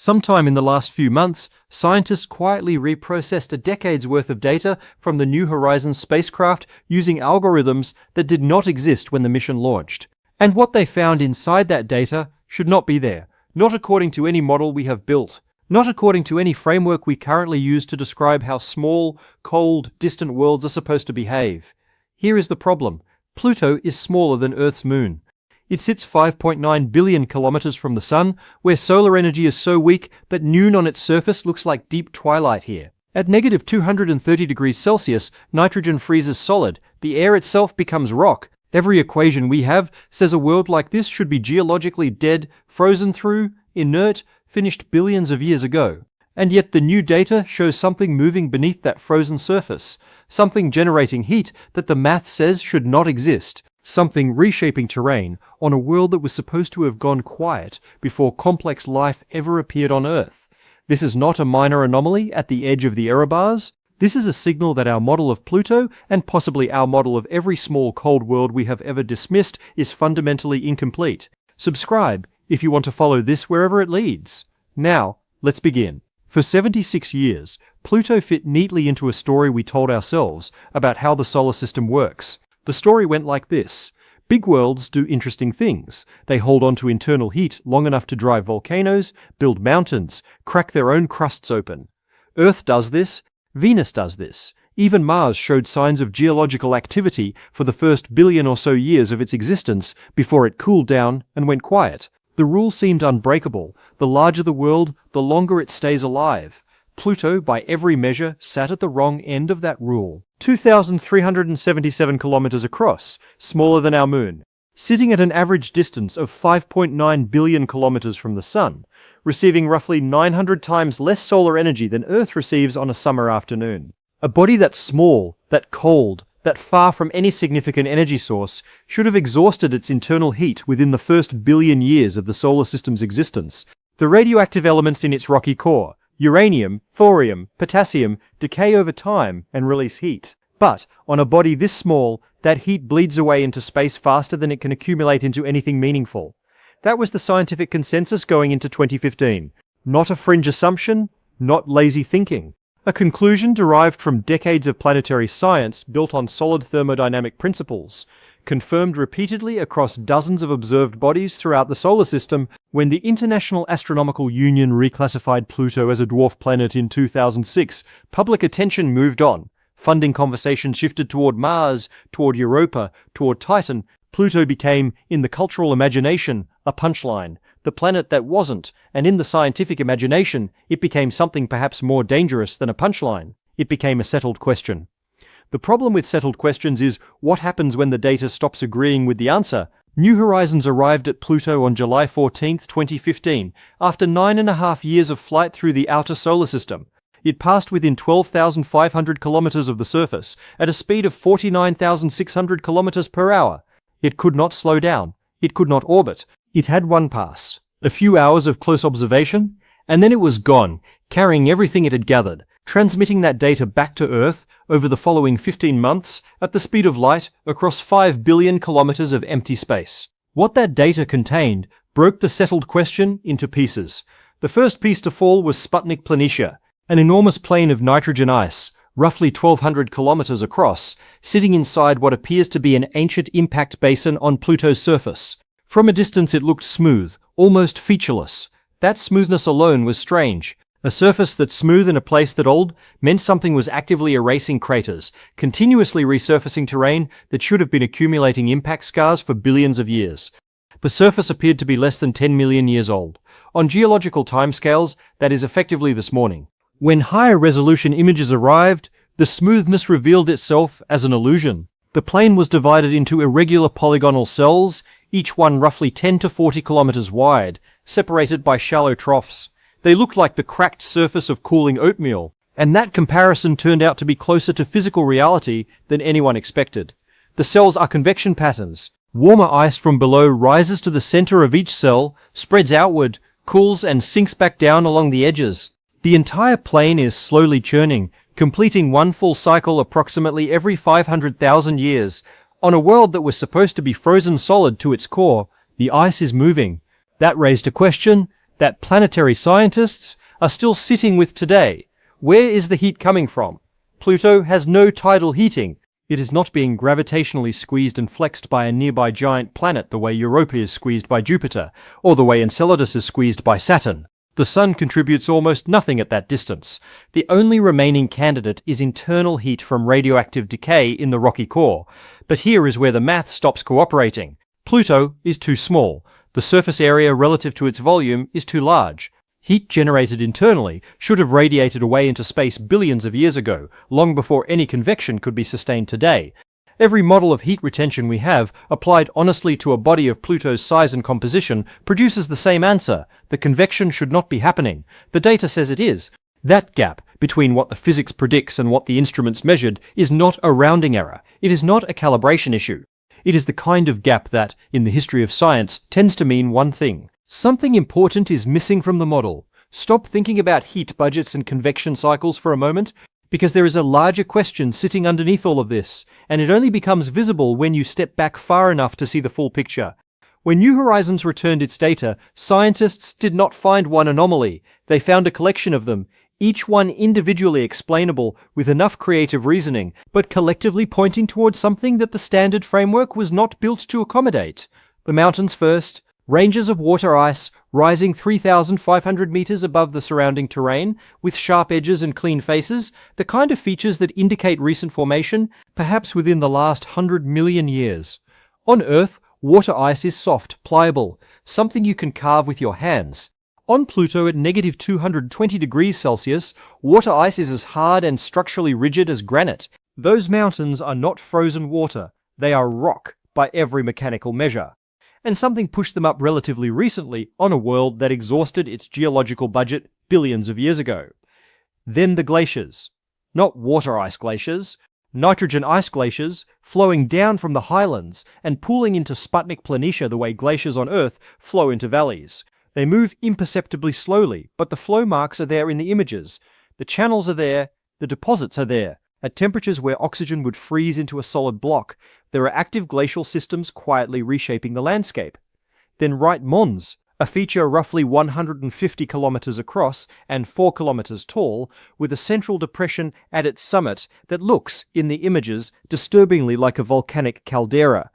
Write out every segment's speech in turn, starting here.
Sometime in the last few months, scientists quietly reprocessed a decade's worth of data from the New Horizons spacecraft using algorithms that did not exist when the mission launched. And what they found inside that data should not be there, not according to any model we have built, not according to any framework we currently use to describe how small, cold, distant worlds are supposed to behave. Here is the problem. Pluto is smaller than Earth's moon. It sits 5.9 billion kilometers from the Sun, where solar energy is so weak that noon on its surface looks like deep twilight here. At negative 230 degrees Celsius, nitrogen freezes solid, the air itself becomes rock. Every equation we have says a world like this should be geologically dead, frozen through, inert, finished billions of years ago. And yet the new data shows something moving beneath that frozen surface, something generating heat that the math says should not exist. Something reshaping terrain on a world that was supposed to have gone quiet before complex life ever appeared on Earth. This is not a minor anomaly at the edge of the error bars. This is a signal that our model of Pluto, and possibly our model of every small cold world we have ever dismissed, is fundamentally incomplete. Subscribe if you want to follow this wherever it leads. Now, let's begin. For 76 years, Pluto fit neatly into a story we told ourselves about how the solar system works. The story went like this. Big worlds do interesting things. They hold on to internal heat long enough to drive volcanoes, build mountains, crack their own crusts open. Earth does this. Venus does this. Even Mars showed signs of geological activity for the first billion or so years of its existence before it cooled down and went quiet. The rule seemed unbreakable. The larger the world, the longer it stays alive. Pluto, by every measure, sat at the wrong end of that rule. 2,377 kilometers across, smaller than our moon, sitting at an average distance of 5.9 billion kilometers from the Sun, receiving roughly 900 times less solar energy than Earth receives on a summer afternoon. A body that small, that cold, that far from any significant energy source should have exhausted its internal heat within the first billion years of the solar system's existence. The radioactive elements in its rocky core, uranium, thorium, potassium, decay over time and release heat. But, on a body this small, that heat bleeds away into space faster than it can accumulate into anything meaningful. That was the scientific consensus going into 2015. Not a fringe assumption, not lazy thinking. A conclusion derived from decades of planetary science built on solid thermodynamic principles, confirmed repeatedly across dozens of observed bodies throughout the solar system. When the International Astronomical Union reclassified Pluto as a dwarf planet in 2006, public attention moved on. Funding conversations shifted toward Mars, toward Europa, toward Titan. Pluto became, in the cultural imagination, a punchline, the planet that wasn't, and in the scientific imagination, it became something perhaps more dangerous than a punchline. It became a settled question. The problem with settled questions is, what happens when the data stops agreeing with the answer? New Horizons arrived at Pluto on July 14, 2015, after 9.5 years of flight through the outer solar system. It passed within 12,500 kilometers of the surface, at a speed of 49,600 kilometers per hour. It could not slow down. It could not orbit. It had one pass, a few hours of close observation, and then it was gone, carrying everything it had gathered, transmitting that data back to Earth over the following 15 months at the speed of light across 5 billion kilometers of empty space. What that data contained broke the settled question into pieces. The first piece to fall was Sputnik Planitia, an enormous plain of nitrogen ice, roughly 1,200 kilometers across, sitting inside what appears to be an ancient impact basin on Pluto's surface. From a distance it looked smooth, almost featureless. That smoothness alone was strange. A surface that's smooth in a place that old meant something was actively erasing craters, continuously resurfacing terrain that should have been accumulating impact scars for billions of years. The surface appeared to be less than 10 million years old. On geological timescales, that is effectively this morning. When higher resolution images arrived, the smoothness revealed itself as an illusion. The plain was divided into irregular polygonal cells, each one roughly 10 to 40 kilometers wide, separated by shallow troughs. They looked like the cracked surface of cooling oatmeal, and that comparison turned out to be closer to physical reality than anyone expected. The cells are convection patterns. Warmer ice from below rises to the center of each cell, spreads outward, cools and sinks back down along the edges. The entire plain is slowly churning, completing one full cycle approximately every 500,000 years. On a world that was supposed to be frozen solid to its core, the ice is moving. That raised a question. that planetary scientists are still sitting with today. Where is the heat coming from? Pluto has no tidal heating. It is not being gravitationally squeezed and flexed by a nearby giant planet the way Europa is squeezed by Jupiter, or the way Enceladus is squeezed by Saturn. The Sun contributes almost nothing at that distance. The only remaining candidate is internal heat from radioactive decay in the rocky core. But here is where the math stops cooperating. Pluto is too small. The surface area relative to its volume is too large. Heat generated internally should have radiated away into space billions of years ago, long before any convection could be sustained today. Every model of heat retention we have, applied honestly to a body of Pluto's size and composition, produces the same answer. The convection should not be happening. The data says it is. That gap between what the physics predicts and what the instruments measured is not a rounding error. It is not a calibration issue. It is the kind of gap that, in the history of science, tends to mean one thing. Something important is missing from the model. Stop thinking about heat budgets and convection cycles for a moment, because there is a larger question sitting underneath all of this, and it only becomes visible when you step back far enough to see the full picture. When New Horizons returned its data, scientists did not find one anomaly. They found a collection of them, each one individually explainable with enough creative reasoning, but collectively pointing towards something that the standard framework was not built to accommodate. The mountains first. Ranges of water ice rising 3,500 meters above the surrounding terrain, with sharp edges and clean faces, the kind of features that indicate recent formation, perhaps within the last 100 million years. On Earth, water ice is soft, pliable, something you can carve with your hands. On Pluto at negative 220 degrees Celsius, water ice is as hard and structurally rigid as granite. Those mountains are not frozen water, they are rock by every mechanical measure. And something pushed them up relatively recently on a world that exhausted its geological budget billions of years ago. Then the glaciers. Not water ice glaciers, nitrogen ice glaciers flowing down from the highlands and pooling into Sputnik Planitia the way glaciers on Earth flow into valleys. They move imperceptibly slowly, but the flow marks are there in the images. The channels are there, the deposits are there. At temperatures where oxygen would freeze into a solid block, there are active glacial systems quietly reshaping the landscape. Then Wright Mons, a feature roughly 150 kilometers across and 4 kilometers tall, with a central depression at its summit that looks, in the images, disturbingly like a volcanic caldera.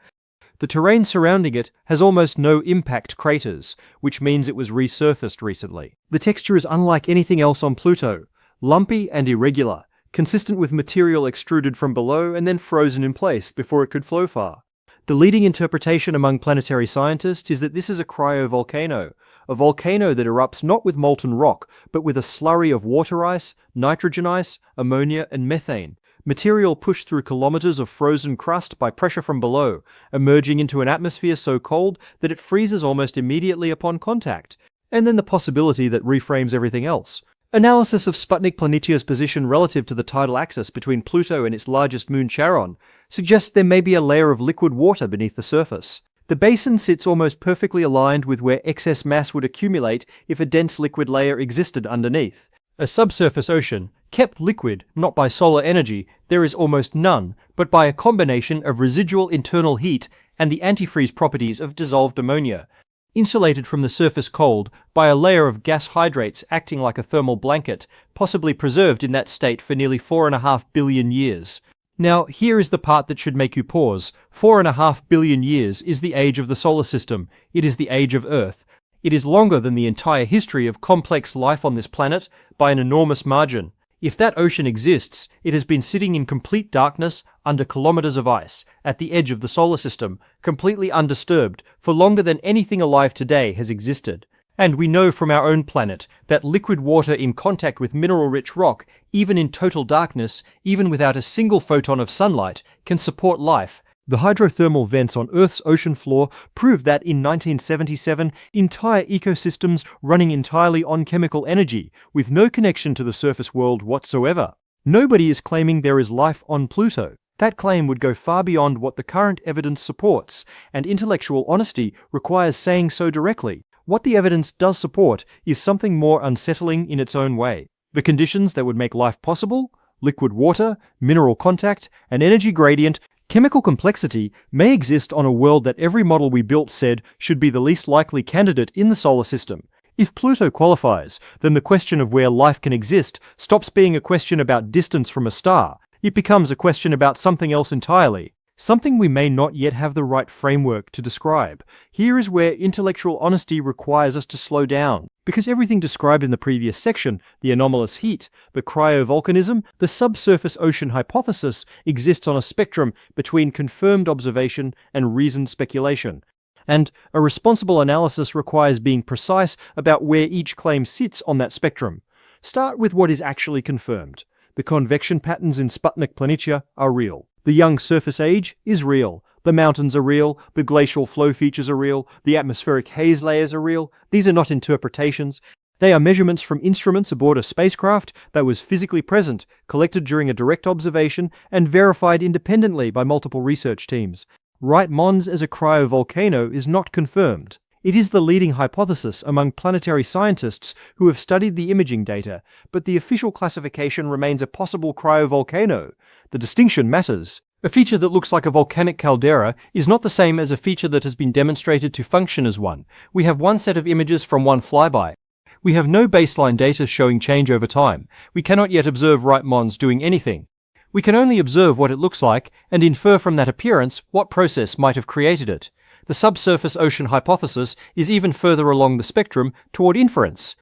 The terrain surrounding it has almost no impact craters, which means it was resurfaced recently. The texture is unlike anything else on Pluto, lumpy and irregular, consistent with material extruded from below and then frozen in place before it could flow far. The leading interpretation among planetary scientists is that this is a cryovolcano, a volcano that erupts not with molten rock, but with a slurry of water ice, nitrogen ice, ammonia, and methane, material pushed through kilometers of frozen crust by pressure from below, emerging into an atmosphere so cold that it freezes almost immediately upon contact. And then the possibility that reframes everything else. Analysis of Sputnik Planitia's position relative to the tidal axis between Pluto and its largest moon Charon suggests there may be a layer of liquid water beneath the surface. The basin sits almost perfectly aligned with where excess mass would accumulate if a dense liquid layer existed underneath. A subsurface ocean, kept liquid not by solar energy, there is almost none, but by a combination of residual internal heat and the antifreeze properties of dissolved ammonia, insulated from the surface cold by a layer of gas hydrates acting like a thermal blanket, possibly preserved in that state for nearly 4.5 billion years. Now, here is the part that should make you pause. 4.5 billion years is the age of the solar system. It is the age of Earth. It is longer than the entire history of complex life on this planet by an enormous margin. If that ocean exists, it has been sitting in complete darkness under kilometers of ice, at the edge of the solar system, completely undisturbed, for longer than anything alive today has existed. And we know from our own planet that liquid water in contact with mineral-rich rock, even in total darkness, even without a single photon of sunlight, can support life. The hydrothermal vents on Earth's ocean floor prove that in 1977, entire ecosystems running entirely on chemical energy, with no connection to the surface world whatsoever. Nobody is claiming there is life on Pluto. That claim would go far beyond what the current evidence supports, and intellectual honesty requires saying so directly. What the evidence does support is something more unsettling in its own way. The conditions that would make life possible, liquid water, mineral contact, an energy gradient, chemical complexity, may exist on a world that every model we built said should be the least likely candidate in the solar system. If Pluto qualifies, then the question of where life can exist stops being a question about distance from a star. It becomes a question about something else entirely, something we may not yet have the right framework to describe. Here is where intellectual honesty requires us to slow down, because everything described in the previous section, the anomalous heat, the cryovolcanism, the subsurface ocean hypothesis, exists on a spectrum between confirmed observation and reasoned speculation. And a responsible analysis requires being precise about where each claim sits on that spectrum. Start with what is actually confirmed. The convection patterns in Sputnik Planitia are real. The young surface age is real. The mountains are real. The glacial flow features are real. The atmospheric haze layers are real. These are not interpretations. They are measurements from instruments aboard a spacecraft that was physically present, collected during a direct observation, and verified independently by multiple research teams. Wright Mons as a cryovolcano is not confirmed. It is the leading hypothesis among planetary scientists who have studied the imaging data, but the official classification remains a possible cryovolcano. The distinction matters. A feature that looks like a volcanic caldera is not the same as a feature that has been demonstrated to function as one. We have one set of images from one flyby. We have no baseline data showing change over time. We cannot yet observe Wright Mons doing anything. We can only observe what it looks like and infer from that appearance what process might have created it. The subsurface ocean hypothesis is even further along the spectrum toward inference.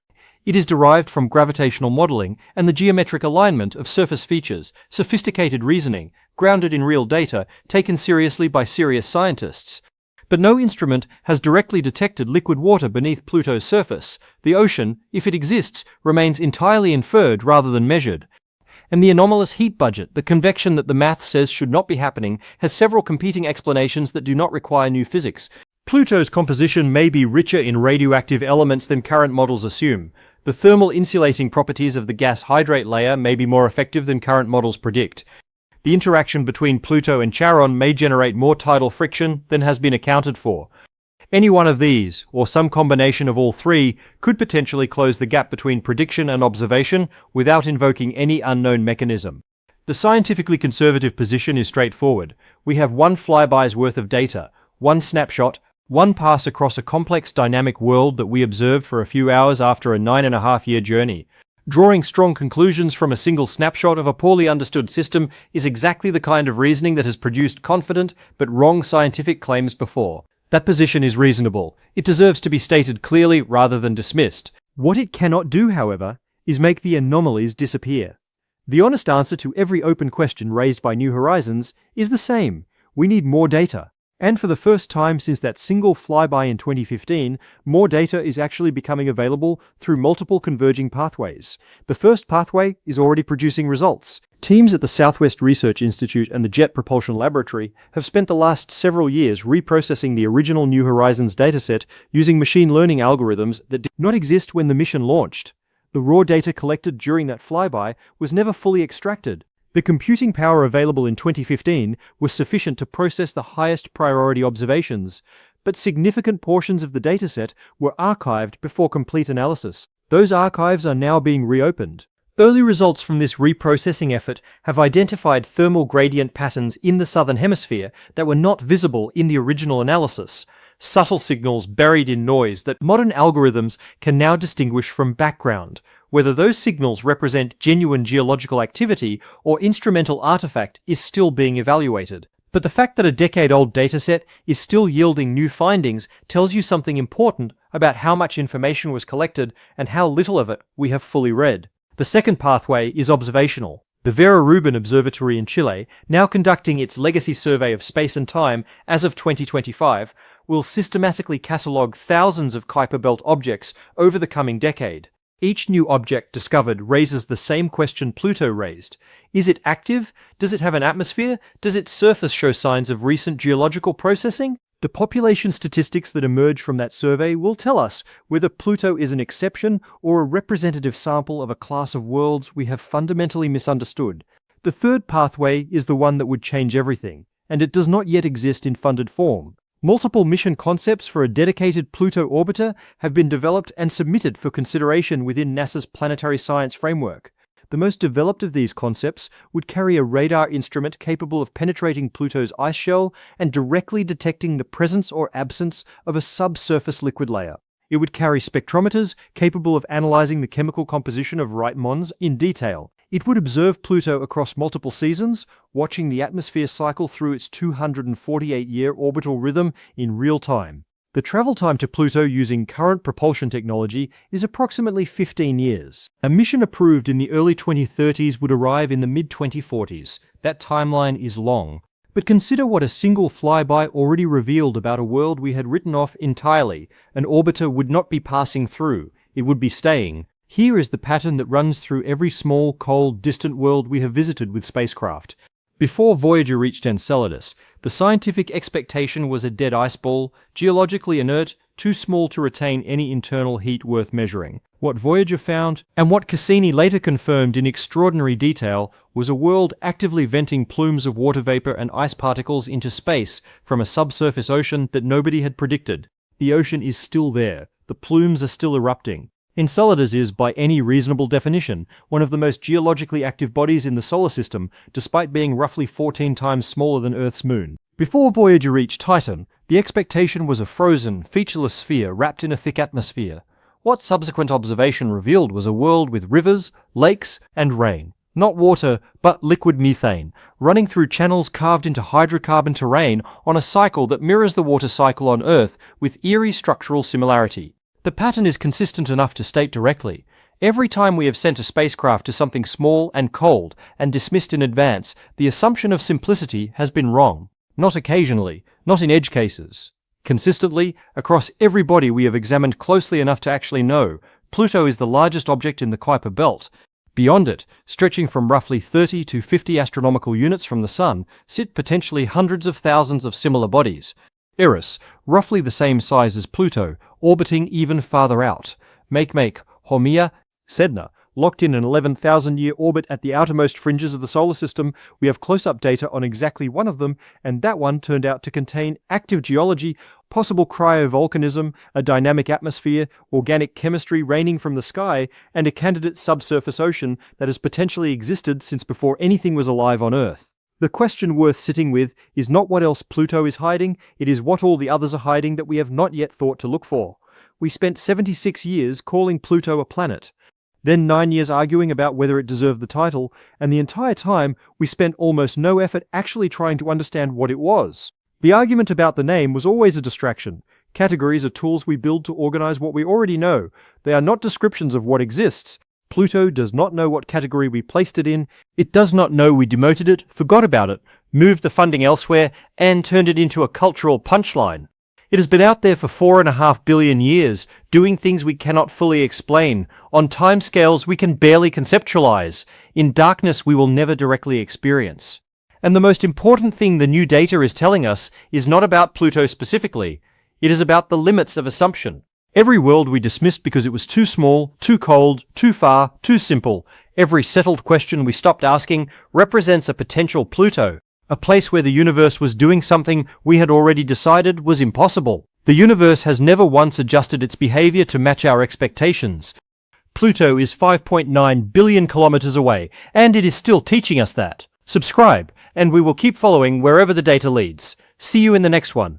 It is derived from gravitational modeling and the geometric alignment of surface features, sophisticated reasoning, grounded in real data, taken seriously by serious scientists. But no instrument has directly detected liquid water beneath Pluto's surface. The ocean, if it exists, remains entirely inferred rather than measured. And the anomalous heat budget, the convection that the math says should not be happening, has several competing explanations that do not require new physics. Pluto's composition may be richer in radioactive elements than current models assume. The thermal insulating properties of the gas hydrate layer may be more effective than current models predict. The interaction between Pluto and Charon may generate more tidal friction than has been accounted for. Any one of these, or some combination of all three, could potentially close the gap between prediction and observation without invoking any unknown mechanism. The scientifically conservative position is straightforward. We have one flyby's worth of data, one snapshot, one pass across a complex dynamic world that we observed for a few hours after a 9.5-year journey. Drawing strong conclusions from a single snapshot of a poorly understood system is exactly the kind of reasoning that has produced confident but wrong scientific claims before. That position is reasonable. It deserves to be stated clearly rather than dismissed. What it cannot do, however, is make the anomalies disappear. The honest answer to every open question raised by New Horizons is the same. We need more data. And for the first time since that single flyby in 2015, more data is actually becoming available through multiple converging pathways. The first pathway is already producing results. Teams at the Southwest Research Institute and the Jet Propulsion Laboratory have spent the last several years reprocessing the original New Horizons dataset using machine learning algorithms that did not exist when the mission launched. The raw data collected during that flyby was never fully extracted. The computing power available in 2015 was sufficient to process the highest priority observations, but significant portions of the dataset were archived before complete analysis. Those archives are now being reopened. Early results from this reprocessing effort have identified thermal gradient patterns in the southern hemisphere that were not visible in the original analysis, subtle signals buried in noise that modern algorithms can now distinguish from background. Whether those signals represent genuine geological activity or instrumental artifact is still being evaluated. But the fact that a decade-old dataset is still yielding new findings tells you something important about how much information was collected and how little of it we have fully read. The second pathway is observational. The Vera Rubin Observatory in Chile, now conducting its legacy survey of space and time as of 2025, will systematically catalogue thousands of Kuiper Belt objects over the coming decade. Each new object discovered raises the same question Pluto raised. Is it active? Does it have an atmosphere? Does its surface show signs of recent geological processing? The population statistics that emerge from that survey will tell us whether Pluto is an exception or a representative sample of a class of worlds we have fundamentally misunderstood. The third pathway is the one that would change everything, and it does not yet exist in funded form. Multiple mission concepts for a dedicated Pluto orbiter have been developed and submitted for consideration within NASA's planetary science framework. The most developed of these concepts would carry a radar instrument capable of penetrating Pluto's ice shell and directly detecting the presence or absence of a subsurface liquid layer. It would carry spectrometers capable of analyzing the chemical composition of Wright Mons in detail. It would observe Pluto across multiple seasons, watching the atmosphere cycle through its 248-year orbital rhythm in real time. The travel time to Pluto using current propulsion technology is approximately 15 years. A mission approved in the early 2030s would arrive in the mid-2040s. That timeline is long. But consider what a single flyby already revealed about a world we had written off entirely. An orbiter would not be passing through, it would be staying. Here is the pattern that runs through every small, cold, distant world we have visited with spacecraft. Before Voyager reached Enceladus, the scientific expectation was a dead ice ball, geologically inert, too small to retain any internal heat worth measuring. What Voyager found, and what Cassini later confirmed in extraordinary detail, was a world actively venting plumes of water vapor and ice particles into space from a subsurface ocean that nobody had predicted. The ocean is still there. The plumes are still erupting. Enceladus is, by any reasonable definition, one of the most geologically active bodies in the solar system, despite being roughly 14 times smaller than Earth's moon. Before Voyager reached Titan, the expectation was a frozen, featureless sphere wrapped in a thick atmosphere. What subsequent observation revealed was a world with rivers, lakes, and rain. Not water, but liquid methane, running through channels carved into hydrocarbon terrain on a cycle that mirrors the water cycle on Earth with eerie structural similarity. The pattern is consistent enough to state directly. Every time we have sent a spacecraft to something small and cold and dismissed in advance, the assumption of simplicity has been wrong. Not occasionally, not in edge cases. Consistently, across every body we have examined closely enough to actually know, Pluto is the largest object in the Kuiper belt. Beyond it, stretching from roughly 30 to 50 astronomical units from the Sun, sit potentially hundreds of thousands of similar bodies. Eris, roughly the same size as Pluto, orbiting even farther out. Makemake, Haumea, Sedna, locked in an 11,000-year orbit at the outermost fringes of the solar system. We have close-up data on exactly one of them, and that one turned out to contain active geology, possible cryovolcanism, a dynamic atmosphere, organic chemistry raining from the sky, and a candidate subsurface ocean that has potentially existed since before anything was alive on Earth. The question worth sitting with is not what else Pluto is hiding, it is what all the others are hiding that we have not yet thought to look for. We spent 76 years calling Pluto a planet, then 9 years arguing about whether it deserved the title, and the entire time we spent almost no effort actually trying to understand what it was. The argument about the name was always a distraction. Categories are tools we build to organize what we already know. They are not descriptions of what exists. Pluto does not know what category we placed it in. It does not know we demoted it, forgot about it, moved the funding elsewhere, and turned it into a cultural punchline. It has been out there for 4.5 billion years, doing things we cannot fully explain, on timescales we can barely conceptualize, in darkness we will never directly experience. And the most important thing the new data is telling us is not about Pluto specifically. It is about the limits of assumption. Every world we dismissed because it was too small, too cold, too far, too simple. Every settled question we stopped asking represents a potential Pluto, a place where the universe was doing something we had already decided was impossible. The universe has never once adjusted its behavior to match our expectations. Pluto is 5.9 billion kilometers away, and it is still teaching us that. Subscribe, and we will keep following wherever the data leads. See you in the next one.